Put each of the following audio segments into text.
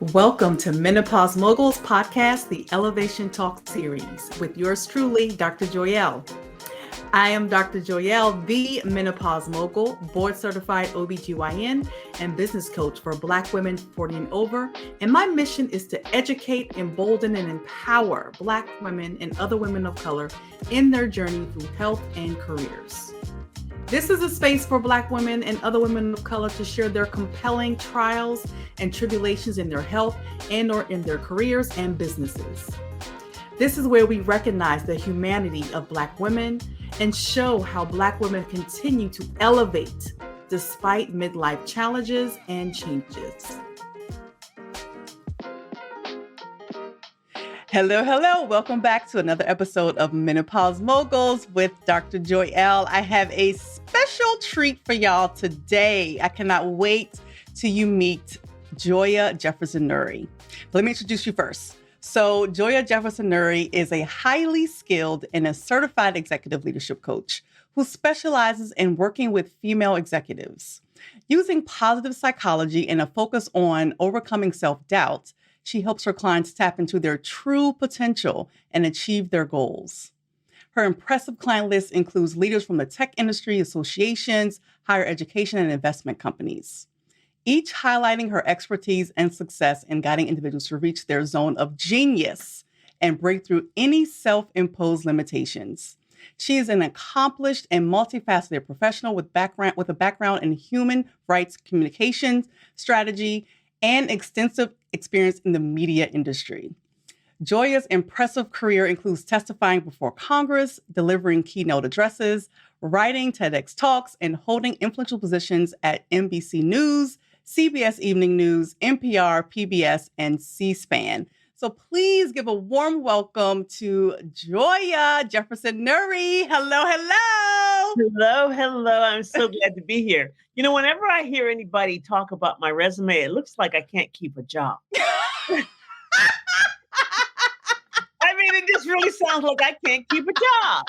Welcome to Menopause Moguls podcast, the Elevation Talk series, with yours truly, Dr. Joyelle. I am Dr. Joyelle, the Menopause Mogul, board certified OBGYN and business coach for Black women 40 and over. And my mission is to educate, embolden, and empower Black women and other women of color in their journey through health and careers. This is a space for Black women and other women of color to share their compelling trials and tribulations in their health and or in their careers and businesses. This is where we recognize the humanity of Black women and show how Black women continue to elevate despite midlife challenges and changes. Hello. Welcome back to another episode of Menopause Moguls with Dr. Joyelle. I have a special treat for y'all today. I cannot wait till you meet Joia Jefferson Nuri. Let me introduce you first. So Joia Jefferson Nuri is a highly skilled and a certified executive leadership coach who specializes in working with female executives. Using positive psychology and a focus on overcoming self-doubt, she helps her clients tap into their true potential and achieve their goals. Her impressive client list includes leaders from the tech industry, associations, higher education, and investment companies, each highlighting her expertise and success in guiding individuals to reach their zone of genius and break through any self-imposed limitations. She is an accomplished and multifaceted professional with a background in human rights communications, strategy, and extensive experience in the media industry. Joia's impressive career includes testifying before Congress, delivering keynote addresses, writing TEDx talks, and holding influential positions at NBC News, CBS Evening News, NPR, PBS, and C-SPAN. So please give a warm welcome to Joia Jefferson Nuri. Hello. I'm so glad to be here. You know, whenever I hear anybody talk about my resume, it looks like I can't keep a job. I mean, it just really sounds like I can't keep a job.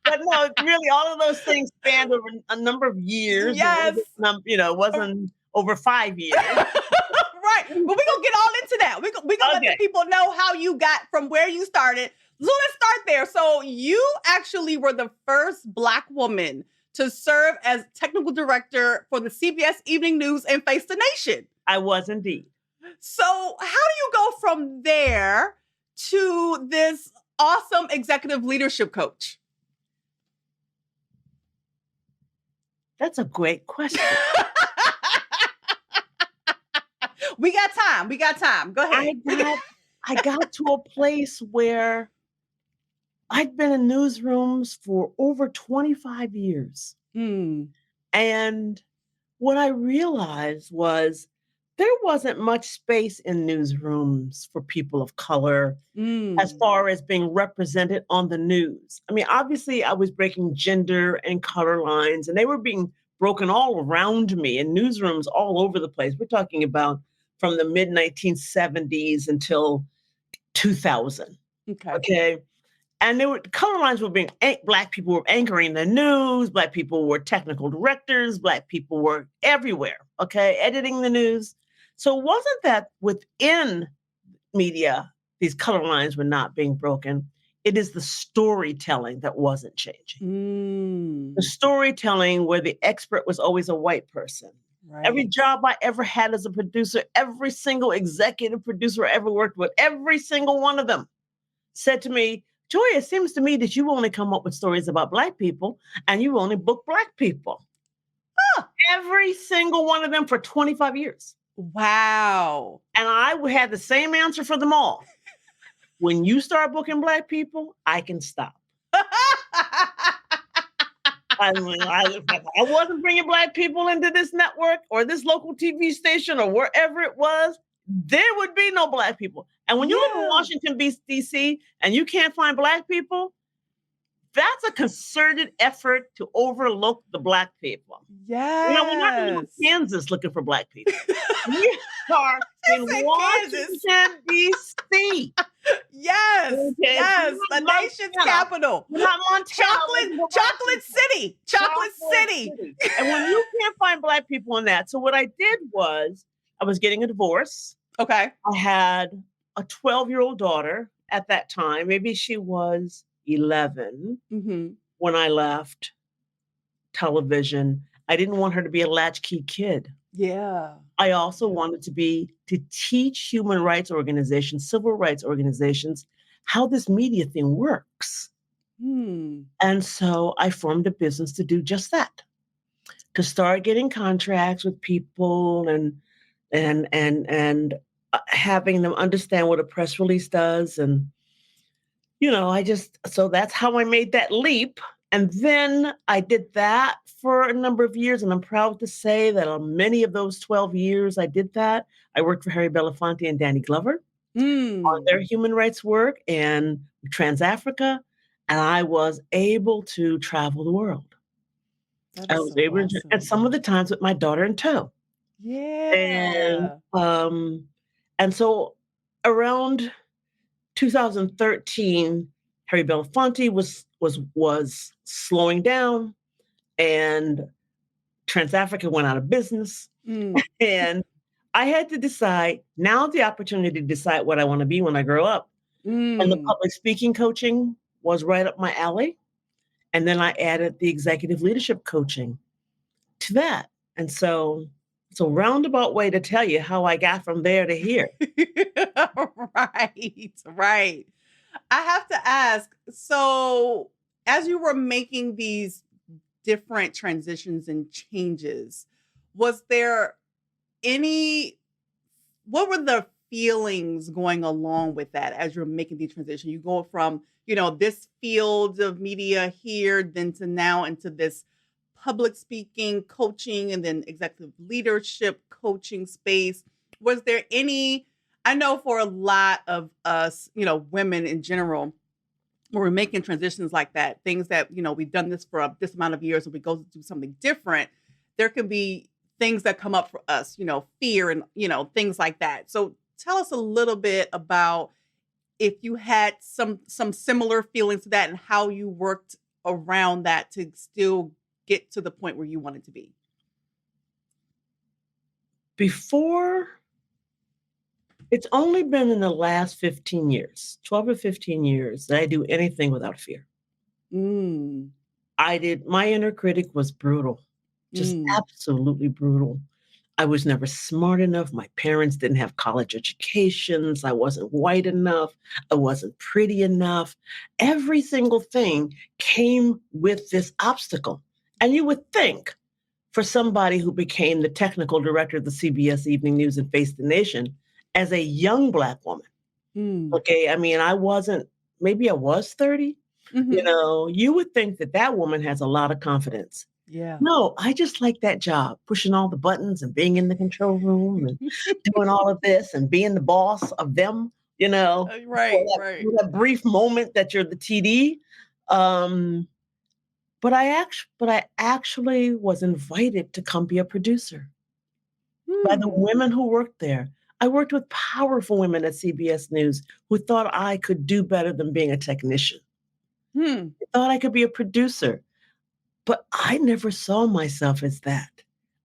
But no, really, all of those things spanned over a number of years. Yes. It wasn't over 5 years. Right. But we're going to get all into that. We're going to let the people know how you got from where you started. So let's start there. So you actually were the first Black woman to serve as technical director for the CBS Evening News and Face the Nation. I was indeed. So how do you go from there to this awesome executive leadership coach? That's a great question. We got time. Go ahead. I got to a place where I'd been in newsrooms for over 25 years. And what I realized was there wasn't much space in newsrooms for people of color as far as being represented on the news. I mean, obviously, I was breaking gender and color lines, and they were being broken all around me in newsrooms all over the place. We're talking about from the mid-1970s until 2000. Okay. And color lines were being, Black people were anchoring the news, Black people were technical directors, Black people were everywhere, okay, editing the news. So it wasn't that within media, these color lines were not being broken. It is the storytelling that wasn't changing. The storytelling where the expert was always a white person. Right. Every job I ever had as a producer, every single executive producer I ever worked with, every single one of them said to me, Joia, it seems to me that you only come up with stories about Black people and you only book Black people. Every single one of them for 25 years. Wow. And I had the same answer for them all. When you start booking Black people, I can stop. I wasn't bringing Black people into this network or this local TV station or wherever it was, there would be no Black people. And when you live in Washington, D.C., and you can't find Black people, that's a concerted effort to overlook the Black people. Yes. You know, we're not in Kansas looking for Black people. We are in Washington, D.C. Yes. Okay. Yes. The nation's capital. Not Montana. Chocolate City. And when you can't find Black people in that. So what I did was I was getting a divorce. Okay. I had a 12-year-old daughter at that time. Maybe she was 11 when I left television. I didn't want her to be a latchkey kid. Yeah. I also wanted to teach human rights organizations, civil rights organizations, how this media thing works. And so I formed a business to do just that, to start getting contracts with people and having them understand what a press release does. And, so that's how I made that leap. And then I did that for a number of years. And I'm proud to say that on many of those 12 years I did that, I worked for Harry Belafonte and Danny Glover on their human rights work and Trans Africa. And I was able to travel the world. That I is was so able to, and awesome. some of the times with my daughter in tow. And Yeah. and so around 2013, Harry Belafonte was slowing down, and Transafrica went out of business. And I had to decide, now's the opportunity to decide what I want to be when I grow up. And the public speaking coaching was right up my alley. And then I added the executive leadership coaching to that. And so it's a roundabout way to tell you how I got from there to here. Right, right. I have to ask, so as you were making these different transitions and changes, was there any what were the feelings going along with that as you're making the transition? You go from, this field of media here, then to now into this public speaking, coaching, and then executive leadership coaching space. Was there any, I know for a lot of us, women in general, when we're making transitions like that, things that, we've done this for this amount of years and we go to do something different, there can be things that come up for us, fear and, things like that. So tell us a little bit about if you had some similar feelings to that and how you worked around that to still get to the point where you wanted to be. It's only been in the last 15 years, 12 or 15 years, that I do anything without fear. My inner critic was brutal, just absolutely brutal. I was never smart enough. My parents didn't have college educations. I wasn't white enough. I wasn't pretty enough. Every single thing came with this obstacle. And you would think, for somebody who became the technical director of the CBS Evening News and Face the Nation as a young Black woman. Okay, I mean, maybe I was 30. You would think that woman has a lot of confidence. Yeah. No, I just like that job, pushing all the buttons and being in the control room and doing all of this and being the boss of them, Right, for right. that brief moment that you're the TD. But I actually was invited to come be a producer by the women who worked there. I worked with powerful women at CBS News who thought I could do better than being a technician. They thought I could be a producer. But I never saw myself as that.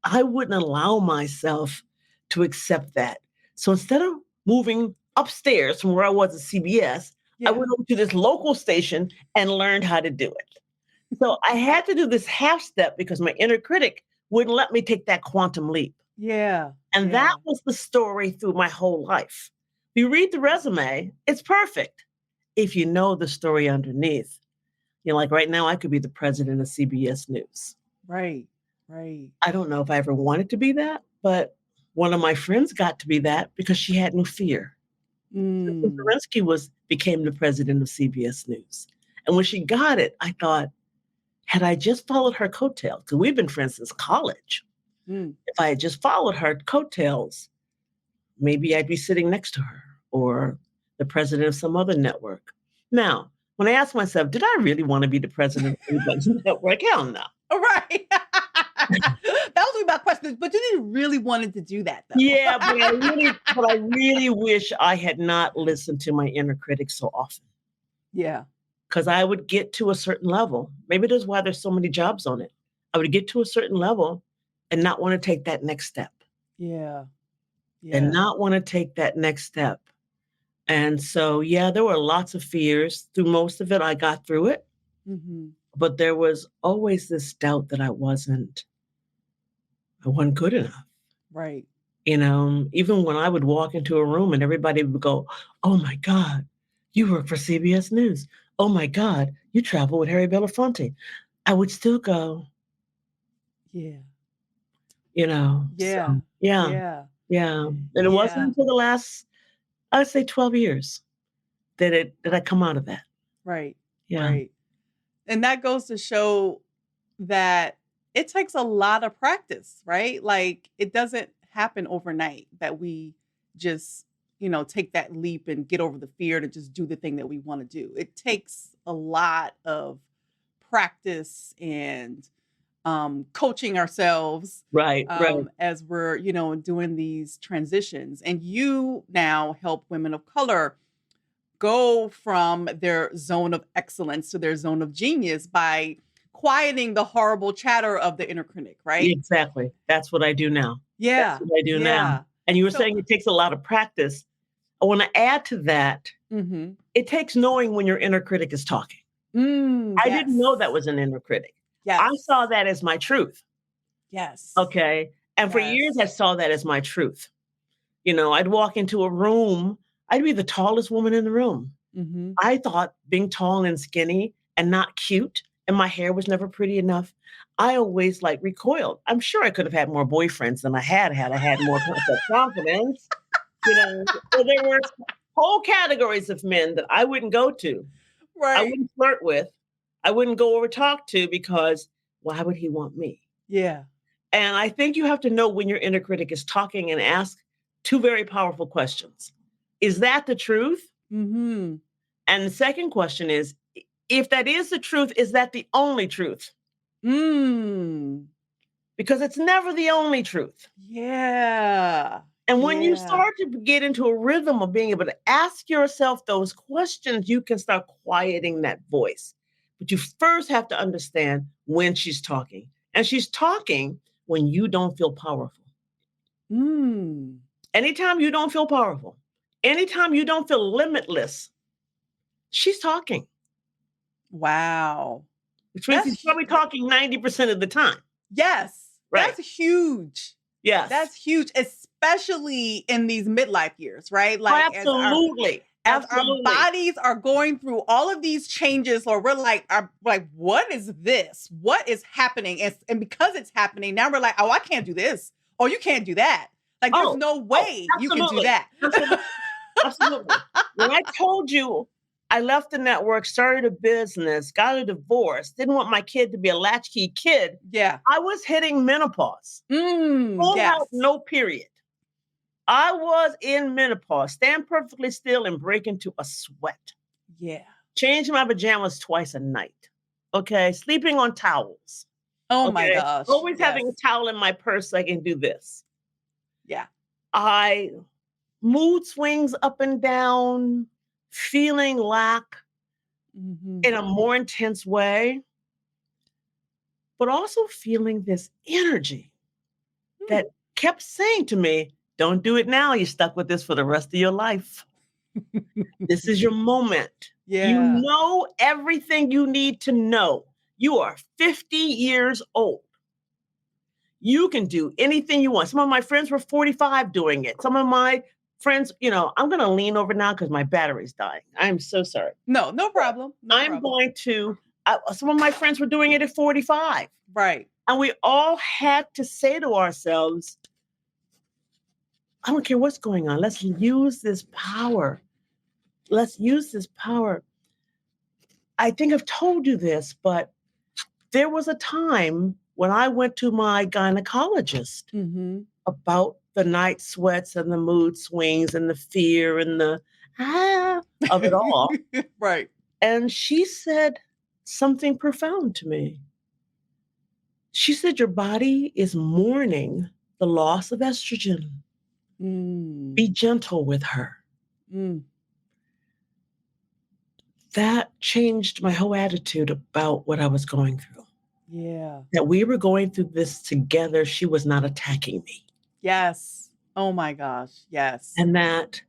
I wouldn't allow myself to accept that. So instead of moving upstairs from where I was at CBS, I went over to this local station and learned how to do it. So I had to do this half step because my inner critic wouldn't let me take that quantum leap. Yeah. And that was the story through my whole life. If you read the resume, it's perfect. If you know the story underneath, like right now, I could be the president of CBS News. Right, right. I don't know if I ever wanted to be that, but one of my friends got to be that because she had no fear. Zelensky became the president of CBS News. And when she got it, I thought, had I just followed her coattails, because we've been friends since college, if I had just followed her coattails, maybe I'd be sitting next to her or the president of some other network. Now, when I ask myself, did I really want to be the president of anybody's network? Hell no. Right. That was my question, but you didn't really wanted to do that, though. Yeah, but I really wish I had not listened to my inner critic so often. Yeah. Because I would get to a certain level. Maybe that's why there's so many jobs on it. I would get to a certain level and not want to take that next step. Yeah. and not want to take that next step. And so, yeah, there were lots of fears. Through most of it, I got through it. Mm-hmm. But there was always this doubt that I wasn't good enough. Right. Even when I would walk into a room and everybody would go, "Oh my God, you work for CBS News. Oh my God, you travel with Harry Belafonte." I would still go, Yeah. Yeah. So, yeah. Yeah. Yeah. And it wasn't until the last, I'd say 12 years that I come out of that. Right. Yeah. Right. And that goes to show that it takes a lot of practice, right? Like it doesn't happen overnight that we just, take that leap and get over the fear to just do the thing that we want to do. It takes a lot of practice and coaching ourselves Right. as we're, doing these transitions. And you now help women of color go from their zone of excellence to their zone of genius by quieting the horrible chatter of the inner critic, right? Exactly. That's what I do now. Yeah. That's what I do now. And you were saying it takes a lot of practice. I want to add to that. Mm-hmm. It takes knowing when your inner critic is talking. I didn't know that was an inner critic. Yes. I saw that as my truth. Yes. Okay. And for years, I saw that as my truth. I'd walk into a room, I'd be the tallest woman in the room. Mm-hmm. I thought being tall and skinny and not cute, and my hair was never pretty enough, I always recoiled. I'm sure I could have had more boyfriends than I had I had more confidence. So there were whole categories of men that I wouldn't go to. Right. I wouldn't flirt with. I wouldn't go over talk to because why would he want me? Yeah. And I think you have to know when your inner critic is talking and ask two very powerful questions. Is that the truth? Mm-hmm. And the second question is, if that is the truth, is that the only truth? Because it's never the only truth. Yeah. And when you start to get into a rhythm of being able to ask yourself those questions, you can start quieting that voice. But you first have to understand when she's talking. And she's talking when you don't feel powerful. Anytime you don't feel powerful, anytime you don't feel limitless, she's talking. Wow. Which means she's probably talking 90% of the time. Yes. Right. That's huge. Yes. That's huge, especially in these midlife years, right? Like absolutely. As our bodies are going through all of these changes, or we're like, what is this? What is happening? And because it's happening, now we're like, oh, I can't do this. Oh, you can't do that. Like, there's no way you can do that. Absolutely. When I told you I left the network, started a business, got a divorce, didn't want my kid to be a latchkey kid. Yeah. I was hitting menopause. Full out, no period. I was in menopause, stand perfectly still and break into a sweat. Yeah. Changing my pajamas twice a night. Okay. Sleeping on towels. Oh my gosh. Always having a towel in my purse so I can do this. Yeah. Mood swings up and down, feeling lack in a more intense way, but also feeling this energy that kept saying to me, don't do it now. You're stuck with this for the rest of your life. This is your moment. Yeah. You know everything you need to know. You are 50 years old. You can do anything you want. Some of my friends were 45 doing it. Some of my friends, I'm going to lean over now because my battery's dying. I'm so sorry. No problem. Going to, some of my friends were doing it at 45. Right. And we all had to say to ourselves, I don't care what's going on. Let's use this power. Let's use this power. I think I've told you this, but there was a time when I went to my gynecologist about the night sweats and the mood swings and the fear and the of it all. Right. And she said something profound to me. She said, your body is mourning the loss of estrogen. Be gentle with her. That changed my whole attitude about what I was going through. Yeah. That we were going through this together. She was not attacking me. Yes. Oh my gosh. Yes. And that,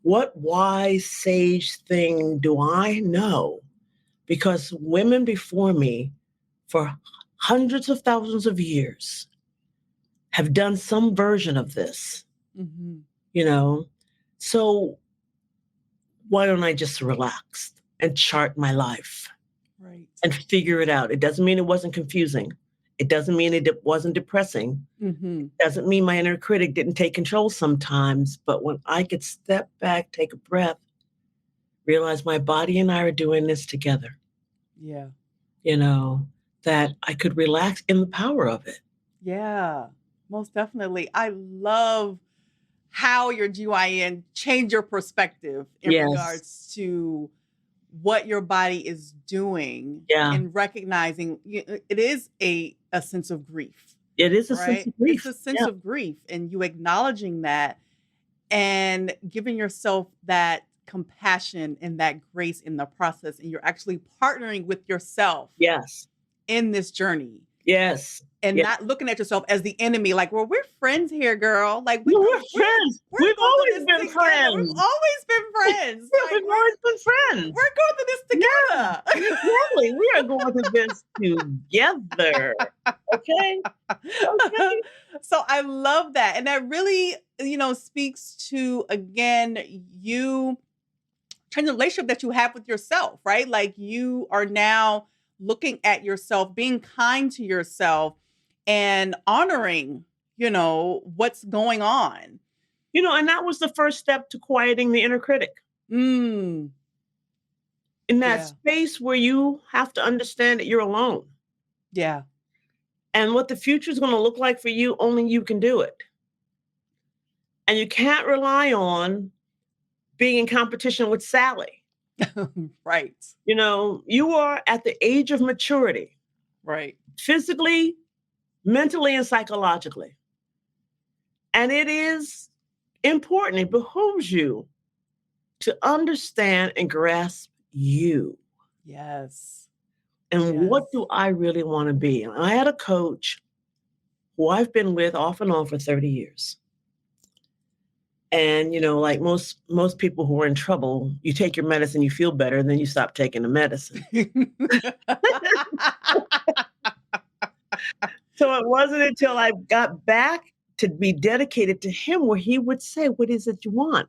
what wise sage thing do I know? Because women before me, for hundreds of thousands of years, have done some version of this, you know? So why don't I just relax and chart my life and figure it out? It doesn't mean it wasn't confusing. It doesn't mean it wasn't depressing. It doesn't mean my inner critic didn't take control sometimes. But when I could step back, take a breath, realize my body and I are doing this together. Yeah. You know, that I could relax in the power of it. Yeah, most definitely. I love how your GYN changed your perspective in regards to what your body is doing and recognizing it is a sense of grief. It is a sense of grief. It's a sense of grief, and you acknowledging that and giving yourself that compassion and that grace in the process, and you're actually partnering with yourself in this journey. And not looking at yourself as the enemy, like, well, we're friends here, girl. Like, we're friends. We've always been friends. We've always been friends. We've always been friends. We're going through this together. Exactly. We are going through this together. Okay? So I love that. And that really, speaks to, again, you change the relationship that you have with yourself, right? Like, you are now looking at yourself, being kind to yourself, and honoring, what's going on. And that was the first step to quieting the inner critic. In that space where you have to understand that you're alone. Yeah. And what the future is going to look like for you, only you can do it. And you can't rely on being in competition with Sally. Right. You are at the age of maturity. Right. Physically, mentally, and psychologically. And it is important. It behooves you to understand and grasp you. Yes. And what do I really want to be? And I had a coach who I've been with off and on for 30 years. And, like most people who are in trouble, you take your medicine, you feel better, and then you stop taking the medicine. So it wasn't until I got back to be dedicated to him where he would say, what is it you want?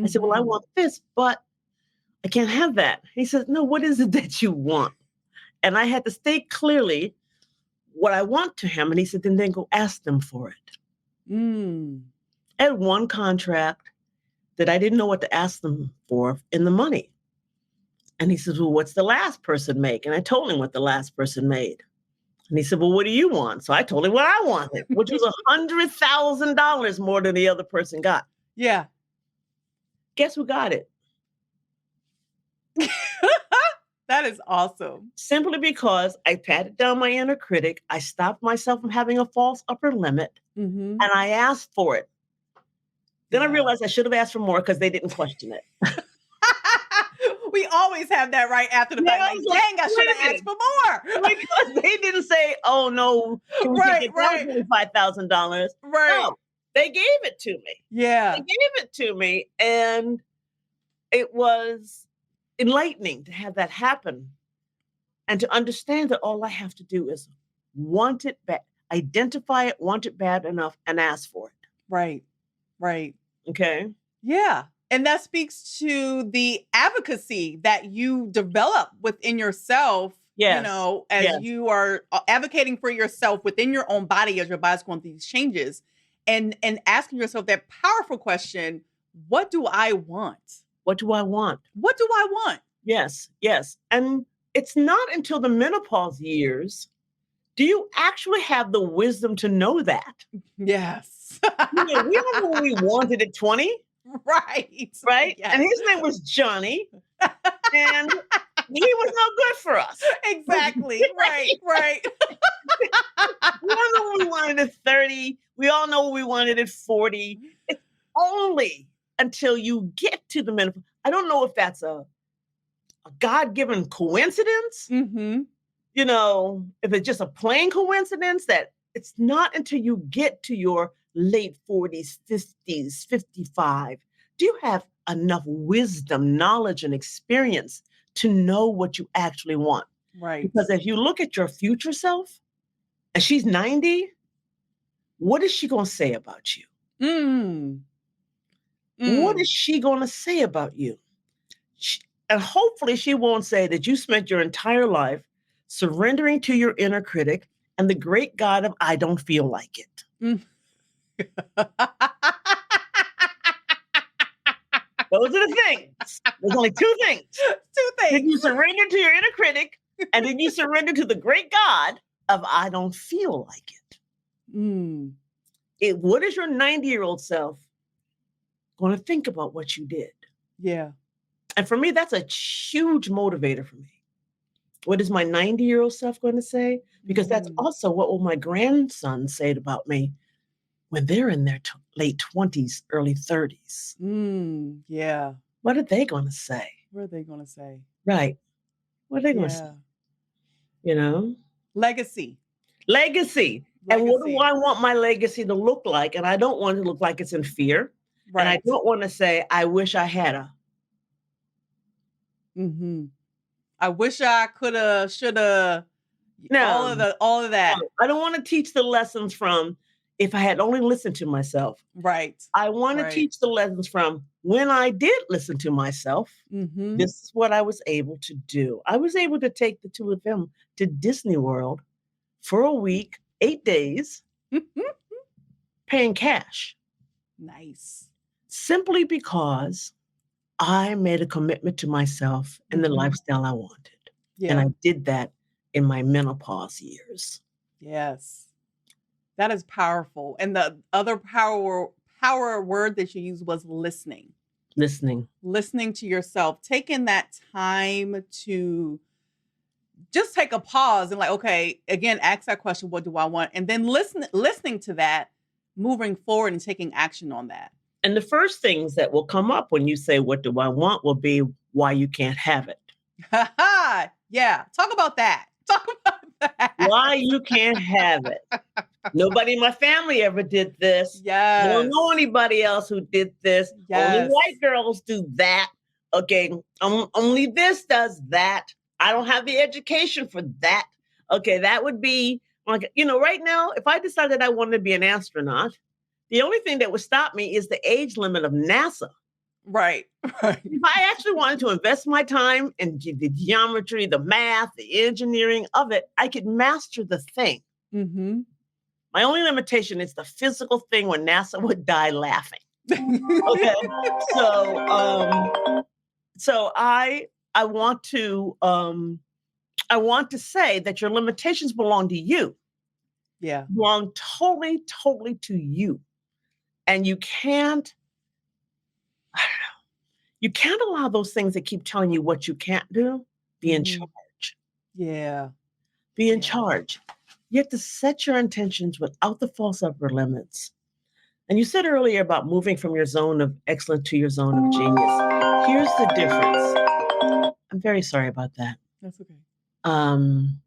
I said, well, I want this, but I can't have that. He said, no, what is it that you want? And I had to state clearly what I want to him. And he said, then go ask them for it. I had one contract that I didn't know what to ask them for in the money. And he says, well, what's the last person make? And I told him what the last person made. And he said, well, what do you want? So I told him what I wanted, which was $100,000 more than the other person got. Yeah. Guess who got it? That is awesome. Simply because I patted down my inner critic. I stopped myself from having a false upper limit. And I asked for it. Then I realized I should have asked for more because they didn't question it. We always have that right after the fact. Like, dang, I should have asked for more. Because they didn't say, oh, no, can we get $25,000? Right. No, they gave it to me. Yeah. They gave it to me. And it was enlightening to have that happen and to understand that all I have to do is want it bad, identify it, want it bad enough, and ask for it. Right. Right. Okay. Yeah. And that speaks to the advocacy that you develop within yourself, as you are advocating for yourself within your own body as your body's going through these changes, and asking yourself that powerful question, what do I want? What do I want? What do I want? Yes, yes. And it's not until the menopause years do you actually have the wisdom to know that. Yes. We don't know what we wanted at 20. Right. Right? Yes. And his name was Johnny. And he was no good for us. Exactly. Right. We all know what we wanted at 30. We all know what we wanted at 40. It's only until you get to the menopause. I don't know if that's a God-given coincidence. If it's just a plain coincidence that it's not until you get to your late 40s, 50s, 55? Do you have enough wisdom, knowledge, and experience to know what you actually want? Right. Because if you look at your future self and she's 90, what is she going to say about you? What is she going to say about you? And hopefully she won't say that you spent your entire life surrendering to your inner critic and the great God of I don't feel like it. Those are the things. There's only two things. Two things. Did you surrender to your inner critic and did you surrender to the great God of I don't feel like it? What is your 90-year-old self going to think about what you did? Yeah. And for me, that's a huge motivator for me. What is my 90-year-old self going to say? Because that's also what will my grandsons say about me when they're in their late 20s, early 30s. Yeah. What are they going to say? What are they going to say? Right. What are they going to say? You know? Legacy. And what do I want my legacy to look like? And I don't want it to look like it's in fear. Right. And I don't want to say, I wish I had a. I wish I coulda, shoulda. No. All of that. No, I don't want to teach the lessons from if I had only listened to myself. Right. I want to teach the lessons from when I did listen to myself. This is what I was able to do. I was able to take the two of them to Disney World for a week, 8 days, paying cash. Nice. Simply because I made a commitment to myself and the lifestyle I wanted. Yeah. And I did that in my menopause years. Yes. That is powerful. And the other power word that you used was listening. Listening to yourself. Taking that time to just take a pause and like, okay, again, ask that question, what do I want? And then listening to that, moving forward and taking action on that. And the first things that will come up when you say, what do I want, will be why you can't have it. Yeah. Talk about that. Why you can't have it. Nobody in my family ever did this. Yes. I don't know anybody else who did this. Yes. Only white girls do that. Okay. Only this does that. I don't have the education for that. Okay. That would be like, right now, if I decided I wanted to be an astronaut, the only thing that would stop me is the age limit of NASA. Right. If I actually wanted to invest my time in the geometry, the math, the engineering of it, I could master the thing. My only limitation is the physical thing when NASA would die laughing. Okay. So I want to say that your limitations belong to you. Yeah. Belong totally to you. And you can't allow those things that keep telling you what you can't do be in charge. Yeah. Be in charge. You have to set your intentions without the false upper limits. And you said earlier about moving from your zone of excellence to your zone of genius. Here's the difference. I'm very sorry about that. That's okay. I'm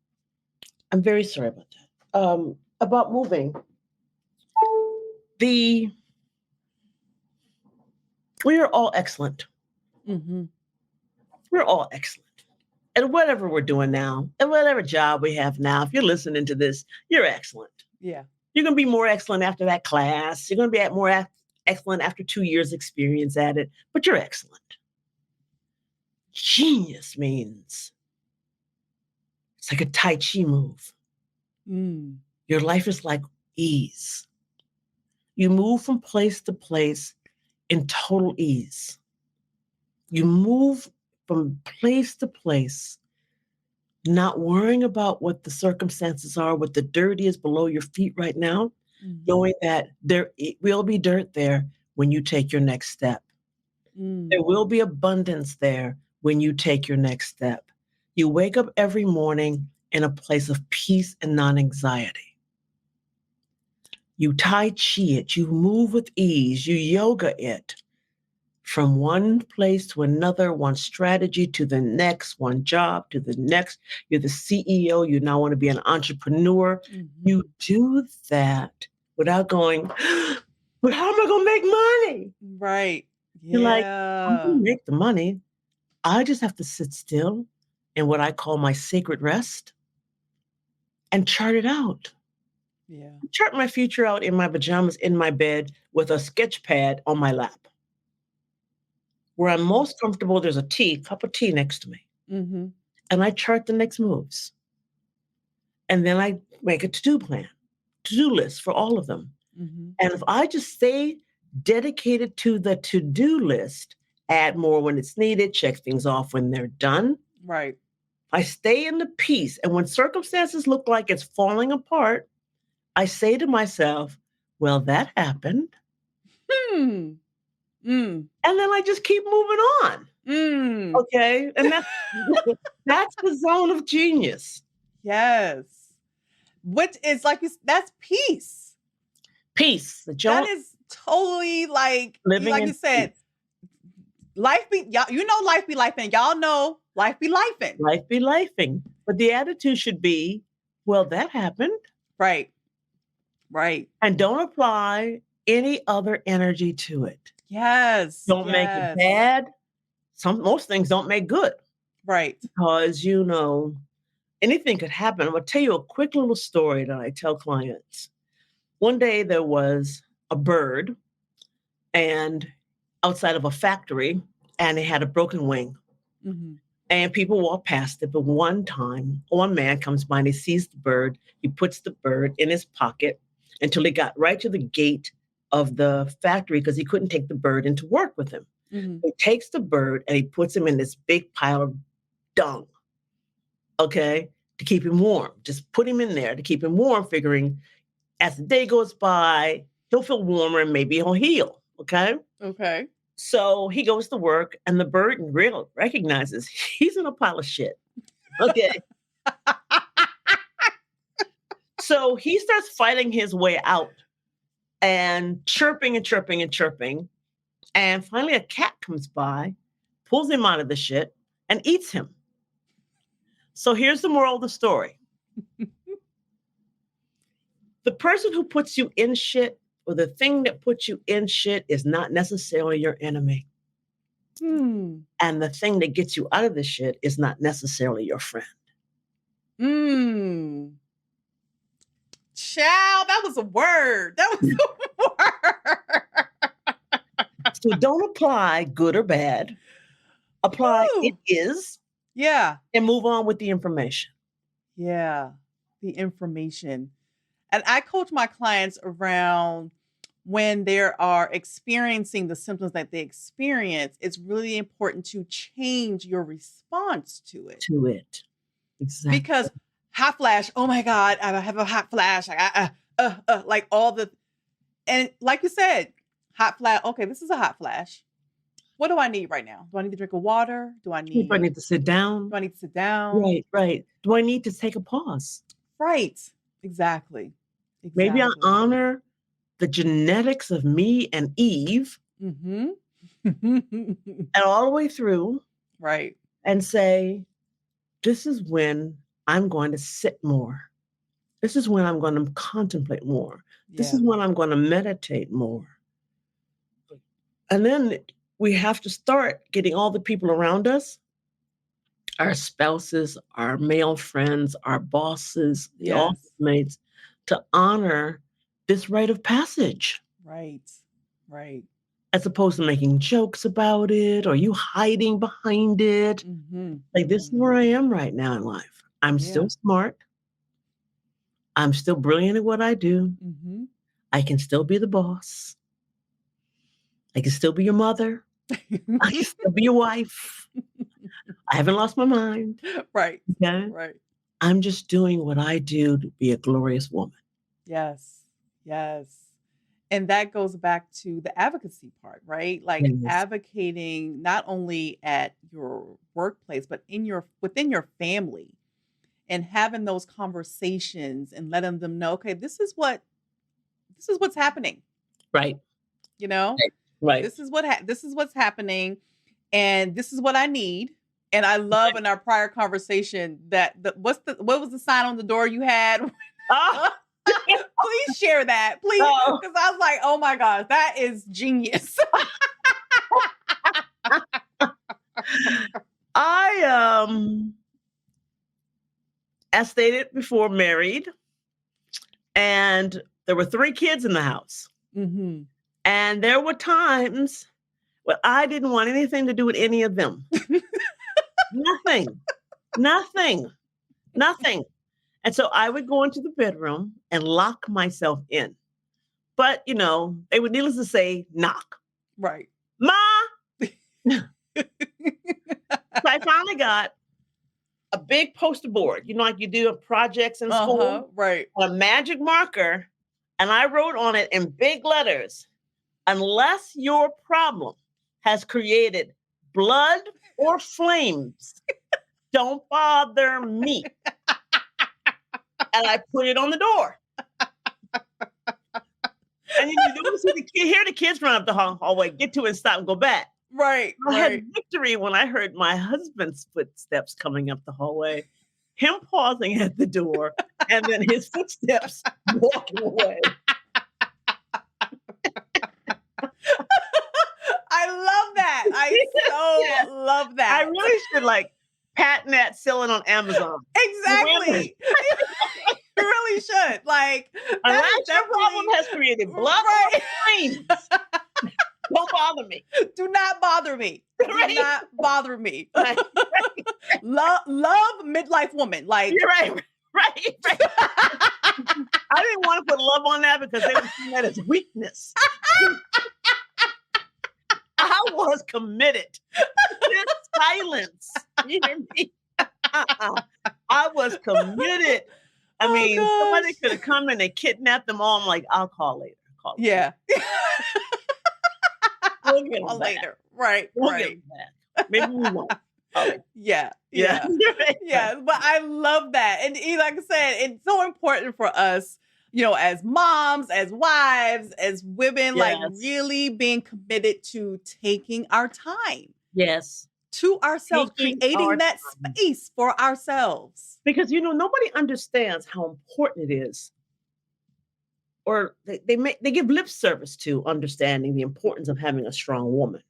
very sorry about that. About moving. We are all excellent. We're all excellent. And whatever we're doing now, and whatever job we have now, if you're listening to this, you're excellent. Yeah. You're going to be more excellent after that class. You're going to be more excellent after 2 years experience at it, but you're excellent. Genius means it's like a Tai Chi move. Your life is like ease. You move from place to place in total ease. You move from place to place, not worrying about what the circumstances are, what the dirt is below your feet right now, knowing that there will be dirt there when you take your next step. There will be abundance there when you take your next step. You wake up every morning in a place of peace and non-anxiety. You Tai Chi it, you move with ease, you yoga it. From one place to another, one strategy to the next, one job to the next. You're the CEO. You now want to be an entrepreneur. You do that without going, but how am I going to make money? Right. You're like, I'm going Yeah. to make the money. I just have to sit still in what I call my sacred rest and chart it out. Yeah. Chart my future out in my pajamas in my bed with a sketch pad on my lap. Where I'm most comfortable, there's a cup of tea next to me. Mm-hmm. And I chart the next moves. And then I make a to-do list for all of them. Mm-hmm. And if I just stay dedicated to the to-do list, add more when it's needed, check things off when they're done. Right. I stay in the peace. And when circumstances look like it's falling apart, I say to myself, well, that happened. Hmm. Mm. And then I just keep moving on. Mm. Okay. And that's the zone of genius. Yes. Which is like that's peace. Peace. That is totally like living you said, life be y'all, life be life, and y'all know life be lifing. Life be lifing. But the attitude should be, well, that happened. Right. Right. And don't apply any other energy to it. Yes. Don't make it bad. Most things don't make good. Right. Because, anything could happen. I'm going to tell you a quick little story that I tell clients. One day there was a bird and outside of a factory, and it had a broken wing. Mm-hmm. And people walk past it. But one man comes by and he sees the bird. He puts the bird in his pocket until he got right to the gate of the factory because he couldn't take the bird into work with him. Mm-hmm. He takes the bird and he puts him in this big pile of dung, okay, to keep him warm. Just put him in there to keep him warm, figuring as the day goes by, he'll feel warmer and maybe he'll heal, okay? Okay. So he goes to work and the bird recognizes he's in a pile of shit, okay? So he starts fighting his way out and chirping and chirping and chirping. And finally a cat comes by, pulls him out of the shit and eats him. So here's the moral of the story. The person who puts you in shit or the thing that puts you in shit is not necessarily your enemy. And the thing that gets you out of the shit is not necessarily your friend. Child, that was a word. That was a word. So don't apply good or bad. Apply it is. Yeah. And move on with the information. Yeah. The information. And I coach my clients around when they are experiencing the symptoms that they experience, it's really important to change your response to it. Exactly. Because hot flash, oh my God, I have a hot flash. Like all the, and like you said, hot flash. Okay, this is a hot flash. What do I need right now? Do I need to drink a water? Do I need to sit down? Do I need to sit down? Right. Do I need to take a pause? Right. Exactly. Maybe I honor the genetics of me and Eve and all the way through. Right. And say, this is when I'm going to sit more. This is when I'm going to contemplate more. This is when I'm going to meditate more. And then we have to start getting all the people around us, our spouses, our male friends, our bosses, the office mates, to honor this rite of passage. Right. As opposed to making jokes about it or you hiding behind it. Like, this is where I am right now in life. I'm still smart. I'm still brilliant at what I do. I can still be the boss. I can still be your mother. I can still be your wife. I haven't lost my mind. Right. Okay? Right. I'm just doing what I do to be a glorious woman. Yes. And that goes back to the advocacy part, right? Like advocating not only at your workplace, but within your family, and having those conversations and letting them know, okay, this is what's happening. Right. Right. This is what's happening, and this is what I need. And I love in our prior conversation that what was the sign on the door you had? Please share that, please, because I was like, oh my gosh, that is genius. As stated before, married, and there were 3 kids in the house. Mm-hmm. And there were times when I didn't want anything to do with any of them. Nothing. And so I would go into the bedroom and lock myself in. But, they would, needless to say, knock. Right. Ma! So I finally got a big poster board, like you do projects in school. Right. A magic marker. And I wrote on it in big letters, unless your problem has created blood or flames, don't bother me. And I put it on the door. And you hear the kids run up the hallway, get to it and stop and go back. Right. I had victory when I heard my husband's footsteps coming up the hallway, him pausing at the door, and then his footsteps walking away. I love that. I love that. I really should patent that, sell it on Amazon. Exactly. You really should. Unless your problem has created blood or flames, don't bother me. Do not bother me. Right. Do not bother me. Right. Love midlife woman. You're right. I didn't want to put love on that because they would see that as weakness. I was committed. Just silence. You hear me? I was committed. Somebody could have come and they kidnapped them all. I'm like, I'll call later. Yeah. We'll get them later. Right. We'll get them back. Maybe we won't. Yeah. But I love that. And like I said, it's so important for us, as moms, as wives, as women, really being committed to taking our time. Yes. To ourselves, creating that space for ourselves. Because, nobody understands how important it is. Or they give lip service to understanding the importance of having a strong woman.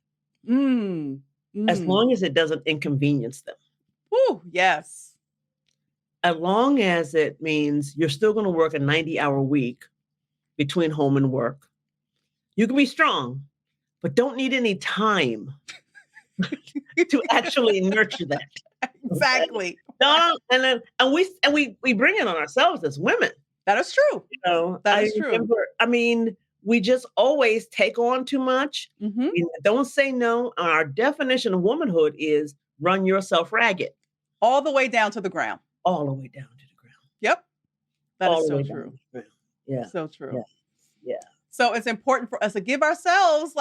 As long as it doesn't inconvenience them. Oh, yes. As long as it means you're still going to work a 90-hour week between home and work. You can be strong, but don't need any time to actually nurture that. Exactly. No, and we bring it on ourselves as women. That is true. That is true. We just always take on too much. Mm-hmm. Don't say no. And our definition of womanhood is run yourself ragged. All the way down to the ground. All the way down to the ground. Yep. That is so true. Yeah. So true. Yeah. So it's important for us to give ourselves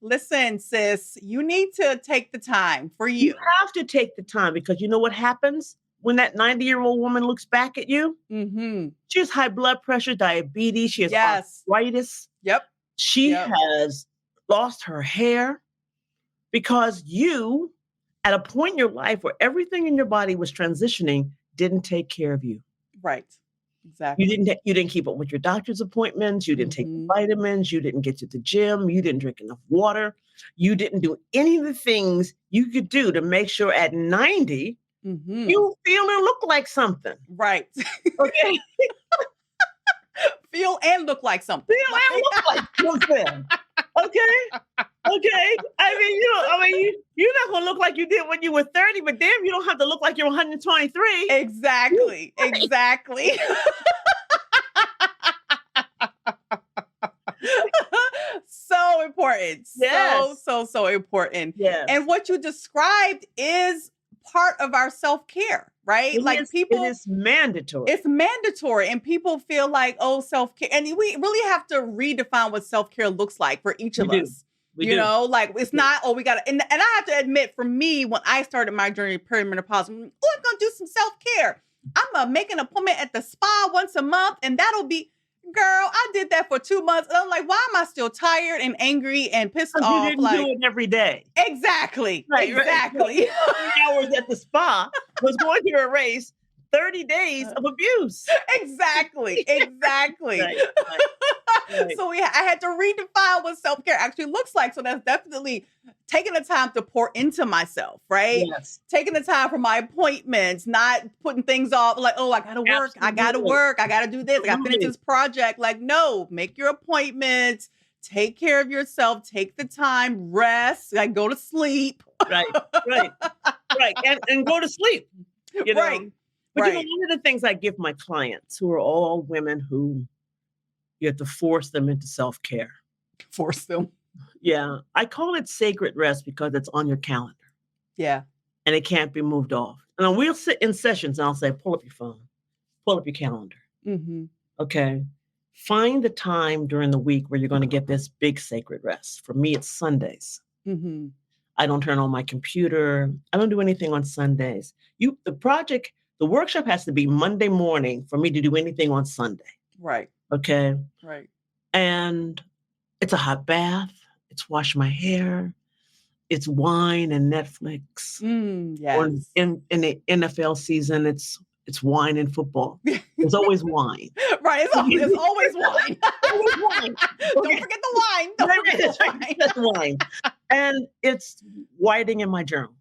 listen, sis, you need to take the time for you. You have to take the time because you know what happens when that 90-year-old woman looks back at you? Mm-hmm. She has high blood pressure, diabetes. She has arthritis. Yep. She has lost her hair because you, at a point in your life where everything in your body was transitioning, didn't take care of you. Right. Exactly. You didn't keep up with your doctor's appointments. You didn't take the vitamins. You didn't get to the gym. You didn't drink enough water. You didn't do any of the things you could do to make sure at 90, you feel and look like something. Right. Okay. Feel and look like something. Feel and look like something. Okay. You're not gonna look like you did when you were 30, but damn, you don't have to look like you're 123. Exactly. Exactly. So important. Yes. So important. Yes. And what you described is part of our self-care, right? It is mandatory. It's mandatory. And people feel like, self-care. And we really have to redefine what self-care looks like for each of us. It's not, we got to, and I have to admit, for me, when I started my journey perimenopause, I'm going to do some self-care. I'm going to make an appointment at the spa once a month, and that'll be, girl, I did that for 2 months. And I'm like, why am I still tired and angry and pissed off? You didn't do it every day. Exactly. Right, exactly. Right. 3 hours at the spa was going to erase 30 days of abuse. Exactly. Exactly. Right, right. So I had to redefine what self-care actually looks like. So that's definitely taking the time to pour into myself, right? Yes. Taking the time for my appointments, not putting things off like, oh, I gotta work, I gotta Absolutely. work, I gotta do this, I gotta finish Absolutely. this project. Like, no, make your appointments, take care of yourself, take the time, rest, like go to sleep. Right. And go to sleep. You know? Right. But Right. one of the things I give my clients, who are all women who you have to force them into self-care. Force them. Yeah. I call it sacred rest because it's on your calendar. Yeah. And it can't be moved off. And we'll sit in sessions and I'll say, pull up your phone, pull up your calendar. Mm-hmm. Okay. Find the time during the week where you're going to get this big sacred rest. For me, it's Sundays. Mm-hmm. I don't turn on my computer. I don't do anything on Sundays. The workshop has to be Monday morning for me to do anything on Sunday. Right. Okay. Right. And it's a hot bath. It's wash my hair. It's wine and Netflix. Yes. Or in the NFL season, it's wine and football. There's always wine. Right. It's always wine. Always wine. Don't forget the wine. Don't forget the wine. That's wine. And it's writing in my journal.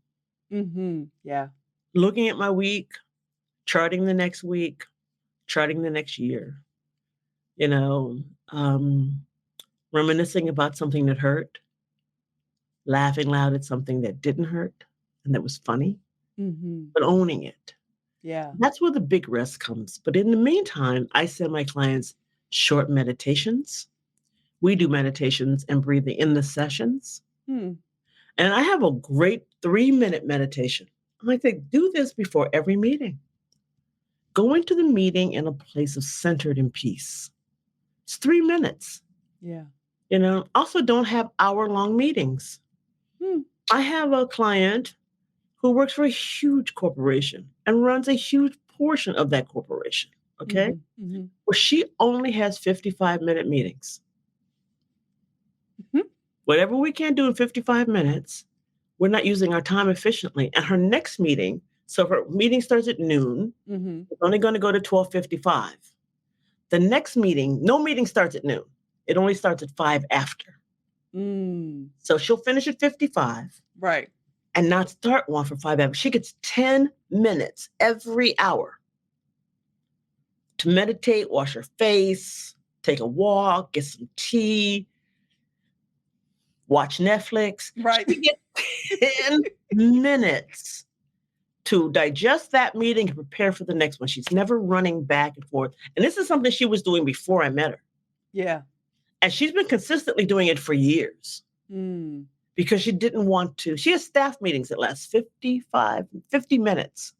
Mm-hmm. Yeah. Looking at my week, charting the next week, charting the next year. Reminiscing about something that hurt, laughing loud at something that didn't hurt and that was funny, but owning it. Yeah. That's where the big rest comes. But in the meantime, I send my clients short meditations. We do meditations and breathing in the sessions. And I have a great 3-minute meditation. I think, do this before every meeting. Go into the meeting in a place of centered and peace. It's 3 minutes. Yeah. Also don't have hour-long meetings. I have a client who works for a huge corporation and runs a huge portion of that corporation. Okay. Mm-hmm. Well, she only has 55-minute meetings. Whatever we can do in 55 minutes, we're not using our time efficiently. And her next meeting, so her meeting starts at noon. It's only going to go to 12:55. The next meeting, no meeting starts at noon. It only starts at 5 after. So she'll finish at 55. Right. And not start one for 5 hours. She gets 10 minutes every hour to meditate, wash her face, take a walk, get some tea, watch Netflix. Right. She gets 10 minutes to digest that meeting and prepare for the next one. She's never running back and forth. And this is something she was doing before I met her. Yeah. And she's been consistently doing it for years. Because she didn't want to. She has staff meetings that last 50 minutes.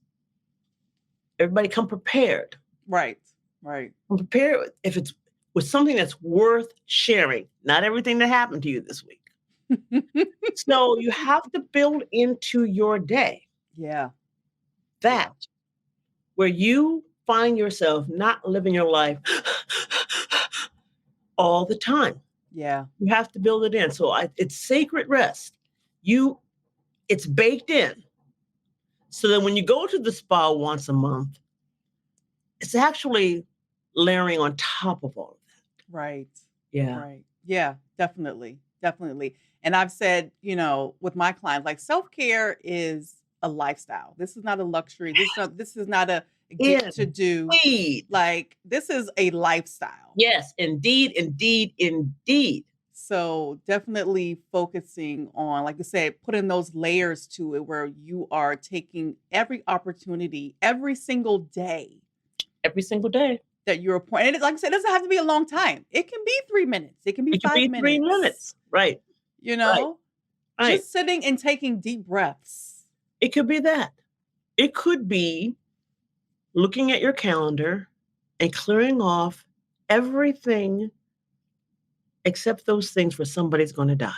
Everybody come prepared. Right. Come prepared if it's with something that's worth sharing, not everything that happened to you this week. So you have to build into your day. Yeah. That where you find yourself not living your life all the time. Yeah. You have to build it in. So it's sacred rest. It's baked in. So that when you go to the spa once a month, it's actually layering on top of all of that. Right. Yeah. Right. Yeah, definitely. Definitely. And I've said, with my clients, like self-care is a lifestyle. This is not a luxury. This is not a get to do. Indeed. Like this is a lifestyle. Yes, indeed. So definitely focusing on, like I said, putting those layers to it where you are taking every opportunity every single day. Every single day. That you're appointed. Like I said, it doesn't have to be a long time. It can be 3 minutes. It can be 5 minutes. 3 minutes. Right. Right. Just sitting and taking deep breaths. It could be that. It could be looking at your calendar and clearing off everything except those things where somebody's going to die.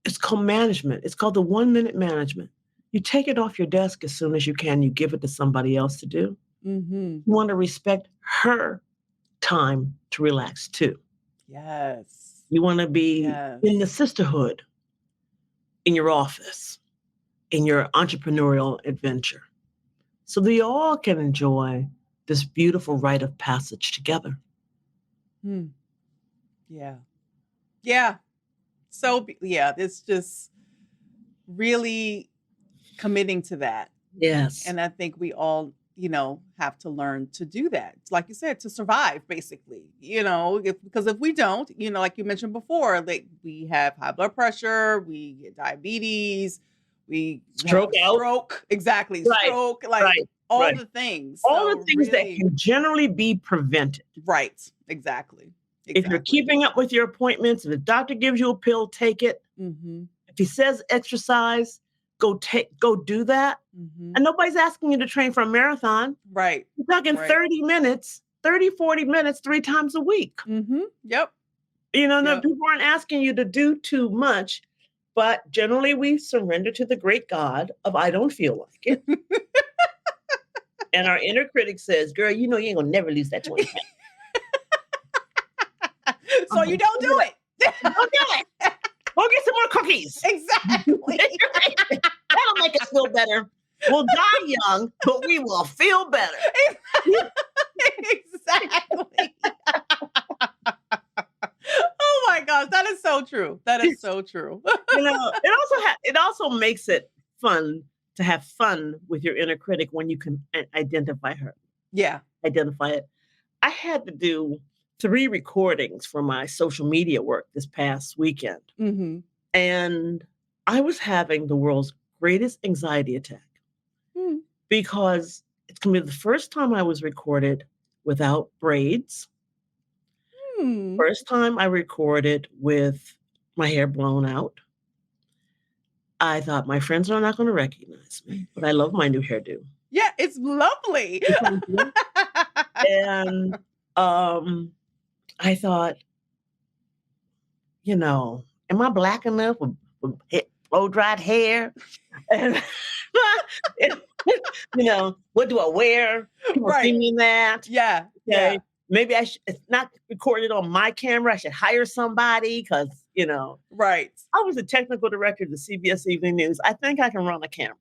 It's called management. It's called the 1-minute management. You take it off your desk as soon as you can. You give it to somebody else to do. You want to respect her time to relax too. Yes. You want to be in the sisterhood in your office. in your entrepreneurial adventure so that you all can enjoy this beautiful rite of passage together. Yeah. Yeah. So, yeah, it's just really committing to that. Yes. And I think we all, have to learn to do that. Like you said, to survive, basically, because if we don't, like you mentioned before, like we have high blood pressure, we get diabetes, we Stroke have out. Stroke. Exactly. Right. Stroke, like Right. all Right. the things. All So the things that really, can generally be prevented. right. Exactly. If you're keeping up with your appointments, if the doctor gives you a pill, take it. Mm-hmm. If he says exercise, go do that. Mm-hmm. And nobody's asking you to train for a marathon. Right. You're talking Right. 30 minutes, 30, 40 minutes, 3 times a week. Mm-hmm. Yep. No, people aren't asking you to do too much, but generally we surrender to the great God of I don't feel like it. And our inner critic says, girl, you ain't gonna never lose that 20 pounds. So you don't do it. Don't do it. Go get some more cookies. Exactly. That'll make us feel better. We'll die young, but we will feel better. Exactly. Oh my gosh, that is so true. That is so true. It also makes it fun to have fun with your inner critic when you can identify her. Yeah. Identify it. I had to do 3 recordings for my social media work this past weekend. Mm-hmm. And I was having the world's greatest anxiety attack because it's going to be the first time I was recorded without braids. First time I recorded with my hair blown out. I thought my friends are not going to recognize me, but I love my new hairdo. Yeah, it's lovely. And I thought, am I black enough with blow-dried hair? And, what do I wear? People see me in that. Yeah. Okay. Yeah. Maybe it's not recorded on my camera. I should hire somebody because, Right. I was the technical director of the CBS Evening News. I think I can run a camera.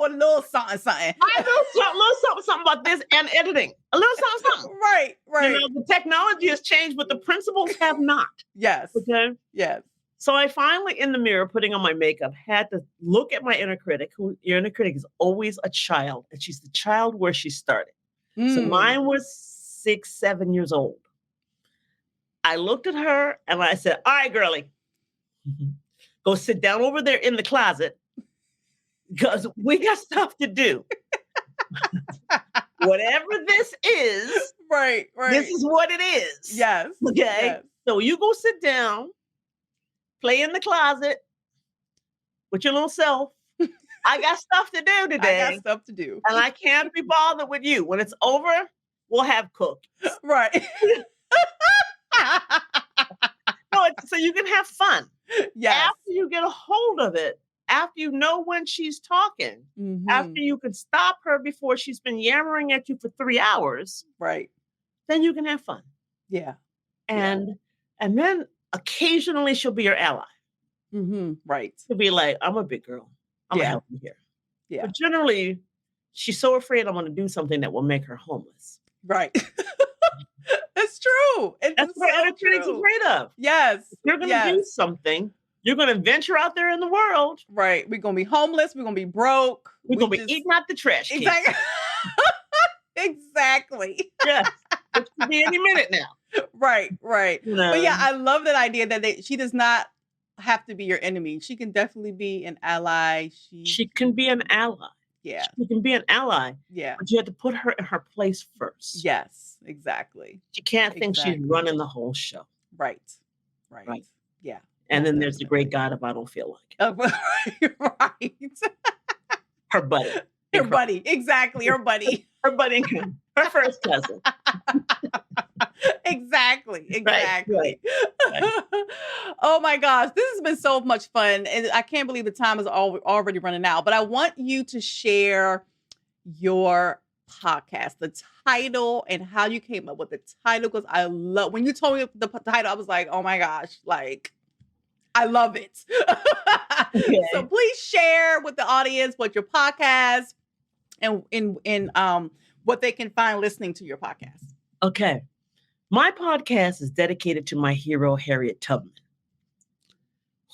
A little something. I know a little something about this and editing. A little something. Right. The technology has changed, but the principles have not. Yes. Okay. Yes. So I finally, in the mirror, putting on my makeup, had to look at my inner critic, who your inner critic is always a child, and she's the child where she started. So mine was 6, 7 years old. I looked at her and I said, all right, girlie, go sit down over there in the closet because we got stuff to do. Whatever this is, right. This is what it is. Yes. Okay. Yes. So you go sit down, play in the closet with your little self. I got stuff to do today. I got stuff to do. And I can't be bothered with you. When it's over, we'll have cookies. Right. So you can have fun. Yes. After you get a hold of it, after you know when she's talking, after you can stop her before she's been yammering at you for 3 hours, right? Then you can have fun. Yeah. And then occasionally she'll be your ally. Right. She'll be like, I'm a big girl. I'm gonna help you here. Yeah. But generally, she's so afraid I'm gonna do something that will make her homeless. Right. It's true. That's what inner critic's afraid of. Yes. If you're gonna do something, you're gonna venture out there in the world. Right. We're gonna be homeless. We're gonna be broke. We're gonna be eating out the trash can. Exactly. Exactly. Yes. It could be any minute now. Right. But yeah, I love that idea that she does not have to be your enemy. She can definitely be an ally. She can be an ally. Yeah. She can be an ally. Yeah. But you have to put her in her place first. Yes, exactly. She can't think she's running the whole show. Right. Yeah. And then there's the great God of I don't feel like it. Right. Her buddy. Her buddy. Exactly. Her buddy. Her buddy. Her first cousin. Exactly. Right. Oh my gosh, this has been so much fun. And I can't believe the time is already running out. But I want you to share your podcast, the title, and how you came up with the title. Because I love when you told me the title, I was like, oh my gosh, like I love it. Okay. So please share with the audience what your podcast and in what they can find listening to your podcast. Okay. My podcast is dedicated to my hero, Harriet Tubman,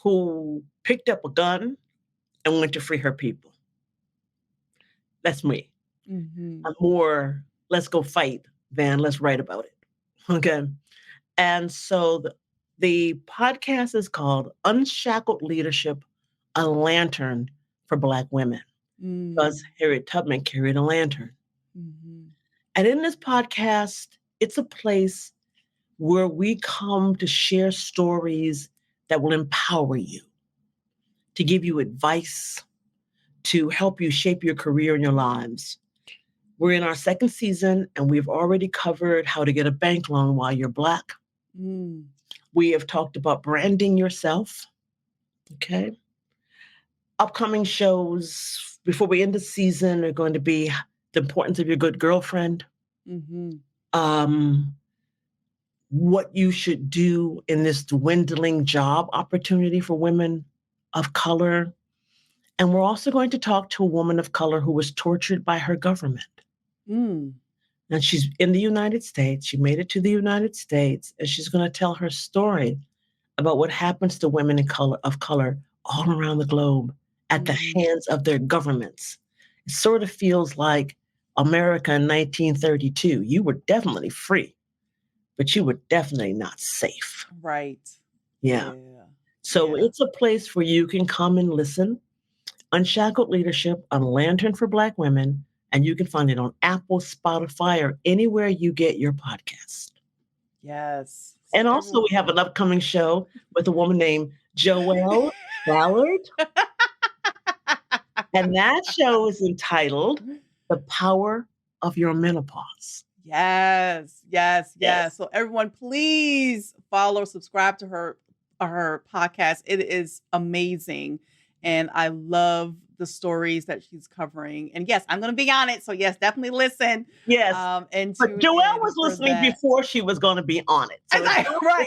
who picked up a gun and went to free her people. That's me. I'm more, let's go fight than let's write about it. Okay. And so the podcast is called Unshackled Leadership, a Lantern for Black Women, because Harriet Tubman carried a lantern. And in this podcast, it's a place where we come to share stories that will empower you, to give you advice, to help you shape your career and your lives. We're in our second season, and we've already covered how to get a bank loan while you're Black. We have talked about branding yourself. Okay. Upcoming shows before we end the season are going to be the importance of your good girlfriend. What you should do in this dwindling job opportunity for women of color. And we're also going to talk to a woman of color who was tortured by her government. And she's in the United States. She made it to the United States, and she's going to tell her story about what happens to women of color all around the globe at the hands of their governments. It sort of feels like America in 1932. You were definitely free, but you were definitely not safe. Right. Yeah. So it's a place where you can come and listen. Unshackled Leadership, a Lantern for Black Women. And you can find it on Apple, Spotify, or anywhere you get your podcast. Yes. And also we have an upcoming show with a woman named Joia Ballard. And that show is entitled The Power of Your Menopause. Yes. So everyone, please follow, subscribe to her podcast. It is amazing. And I love the stories that she's covering. And yes, I'm going to be on it. So yes, definitely listen. Yes. But Joelle was listening before she was going to be on it. So right.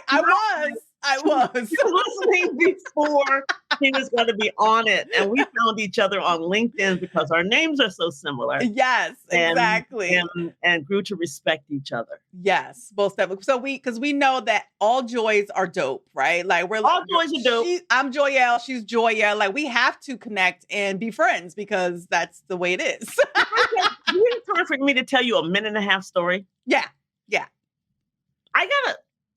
I was. She was listening before he was going to be on it. And we found each other on LinkedIn because our names are so similar. Yes, exactly. And grew to respect each other. Yes, most definitely. So because we know that all joys are dope, right? Like all joys are dope. I'm Joyelle, she's Joia. Like we have to connect and be friends because that's the way it is. You have time for me to tell you a 1.5-minute story? Yeah.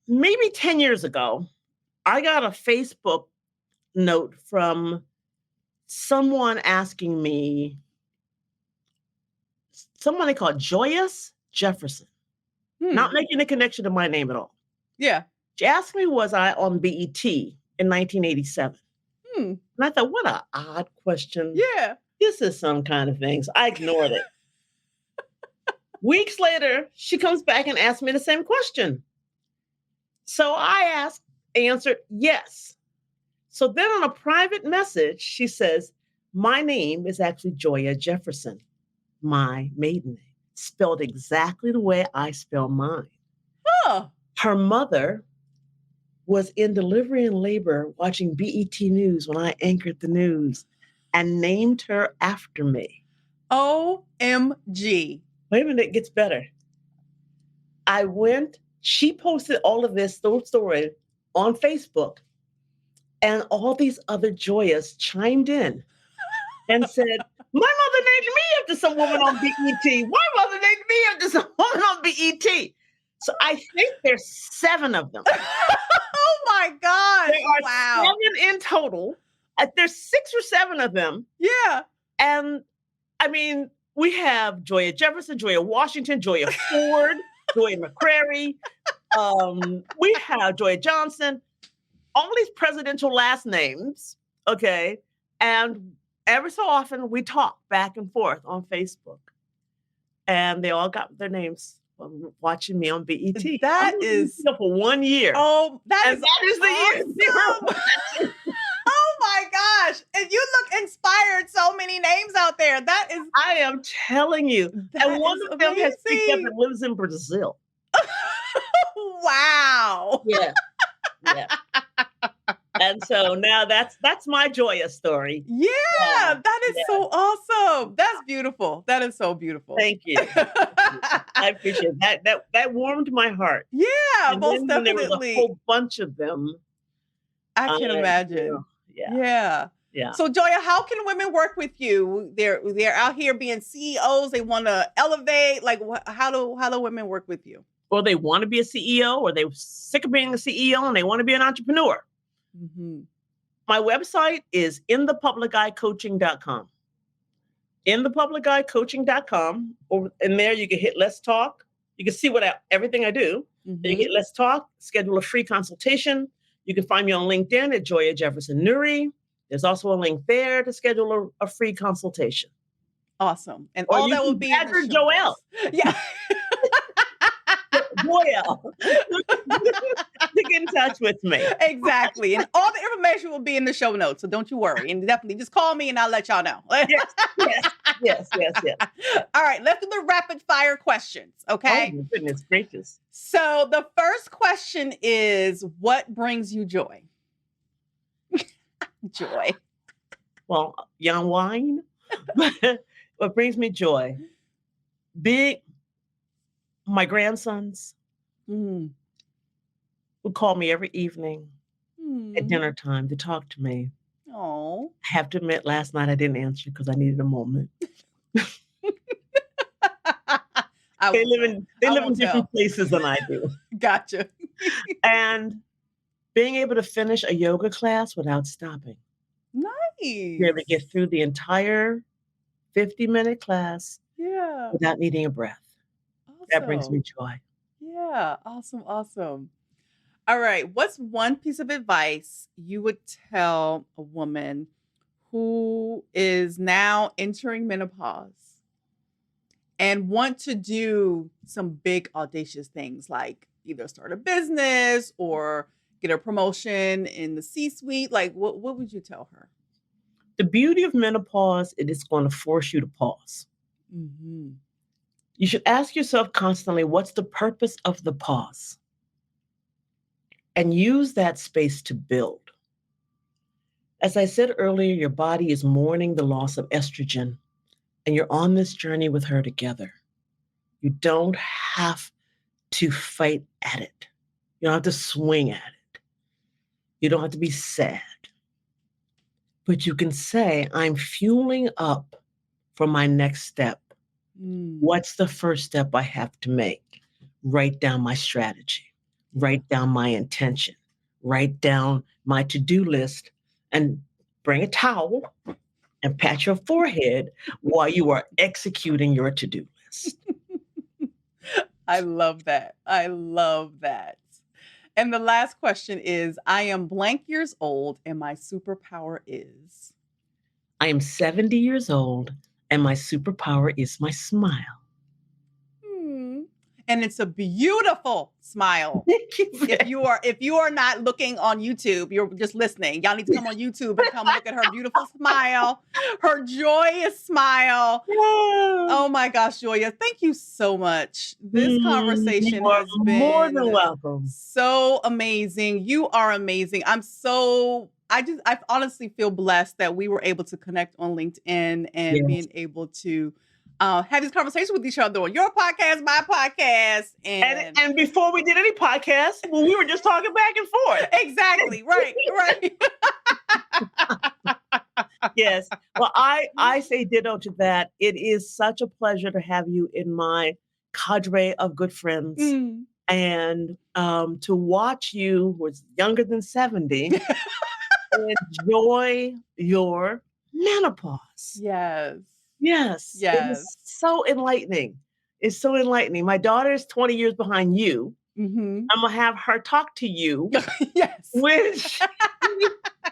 Maybe 10 years ago, I got a Facebook note from someone asking me, someone they called Joia Jefferson, not making a connection to my name at all. Yeah. She asked me, was I on BET in 1987? And I thought, what an odd question. Yeah. This is some kind of thing. So I ignored it. Weeks later, she comes back and asks me the same question. So I answered yes. So then on a private message, she says, my name is actually Joia Jefferson, my maiden name, spelled exactly the way I spell mine. Oh. Her mother was in delivery and labor watching BET News when I anchored the news and named her after me. OMG. Wait a minute, it gets better. She posted all of this story on Facebook, and all these other Joyas chimed in and said, my mother named me after some woman on BET. My mother named me after some woman on BET. So I think there's 7 of them. Oh my gosh. There are 7 in total. There's 6 or 7 of them. Yeah. And I mean, we have Joia Jefferson, Joia Washington, Joia Ford, Joia McCrary. We have Joia Johnson, all these presidential last names. Okay. And every so often we talk back and forth on Facebook. And they all got their names from watching me on BET. That is for 1 year. Oh, that is the year. Oh my gosh. And you look inspired. So many names out there. That is. I am telling you. And one of them has picked up and lives in Brazil. Wow. Yeah. And And so now that's my Joia story. Yeah, Yeah, that is yeah. so awesome. That's beautiful. That is so beautiful. Thank you. I appreciate that. That warmed my heart. Yeah, And most then when there was a definitely. whole bunch of them, I can imagine. yeah, Yeah. yeah. So Joia, how can women work with you? They're out here being CEOs. They want to elevate. Like, how do women work with you? Or they want to be a CEO, or they're sick of being a CEO and they want to be an entrepreneur. Mm-hmm. My website is inthepubliceyecoaching.com. Inthepubliceyecoaching.com. And there you can hit Let's Talk. You can see everything I do. Mm-hmm. Then you hit Let's Talk, schedule a free consultation. You can find me on LinkedIn at Joia Jefferson Nuri. There's also a link there to schedule a free consultation. Awesome. And or all that will be in the show notes. Yeah. Joia. To get in touch with me. Exactly. And all the information will be in the show notes. So don't you worry. And definitely just call me and I'll let y'all know. Yes. All right. Let's do the rapid fire questions. Okay. Oh, my goodness gracious. So the first question is, what brings you joy? Joy. Well, young wine. What brings me joy? My grandsons would call me every evening at dinner time to talk to me. Oh, I have to admit, last night I didn't answer because I needed a moment. They live in different places than I do. Gotcha. And being able to finish a yoga class without stopping. Nice. You're able to get through the entire 50-minute class without needing a breath. Awesome. That brings me joy. Yeah. Awesome. All right. What's one piece of advice you would tell a woman who is now entering menopause and want to do some big audacious things like either start a business or get a promotion in the C-suite? Like, what would you tell her? The beauty of menopause, it is going to force you to pause. Mm-hmm. You should ask yourself constantly, what's the purpose of the pause? And use that space to build. As I said earlier, your body is mourning the loss of estrogen, and you're on this journey with her together. You don't have to fight at it. You don't have to swing at it. You don't have to be sad. But you can say, I'm fueling up for my next step. What's the first step I have to make? Write down my strategy. Write down my intention. Write down my to-do list and bring a towel and pat your forehead while you are executing your to-do list. I love that. And the last question is, I am blank years old and my superpower is? I am 70 years old and my superpower is my smile. And it's a beautiful smile. Thank you. If you are not looking on YouTube, you're just listening. Y'all need to come on YouTube and come look at her beautiful smile, her joyous smile. Oh my gosh, Joia, thank you so much. This conversation has been more than welcome. So amazing. You are amazing. I honestly feel blessed that we were able to connect on LinkedIn and being able to have these conversations with each other on your podcast, my podcast. And before we did any podcast, well, we were just talking back and forth. Exactly. Right. Yes. Well, I say ditto to that. It is such a pleasure to have you in my cadre of good friends. And to watch you, who's younger than 70, enjoy your menopause. Yes. It is so enlightening. It's so enlightening. My daughter is 20 years behind you. I'm going to have her talk to you. Yes. When she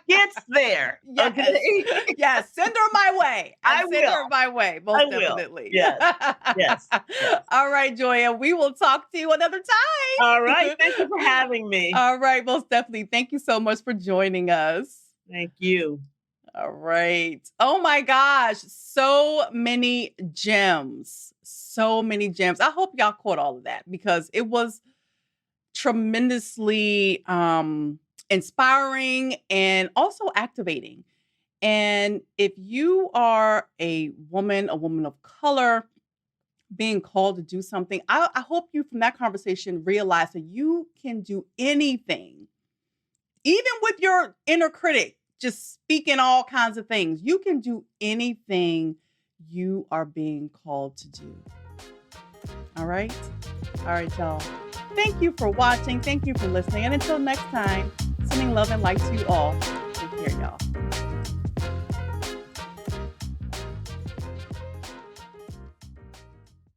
gets there. Yes. Okay? Yes. Send her my way. Send her my way. Most definitely. Yes. All right, Joia. We will talk to you another time. All right. Thank you for having me. All right. Most definitely. Thank you so much for joining us. Thank you. All right. Oh my gosh. So many gems. I hope y'all caught all of that because it was tremendously inspiring and also activating. And if you are a woman of color, being called to do something, I hope you from that conversation realize that you can do anything, even with your inner critic, just speaking all kinds of things. You can do anything you are being called to do. All right? All right, y'all. Thank you for watching. Thank you for listening. And until next time, sending love and light to you all.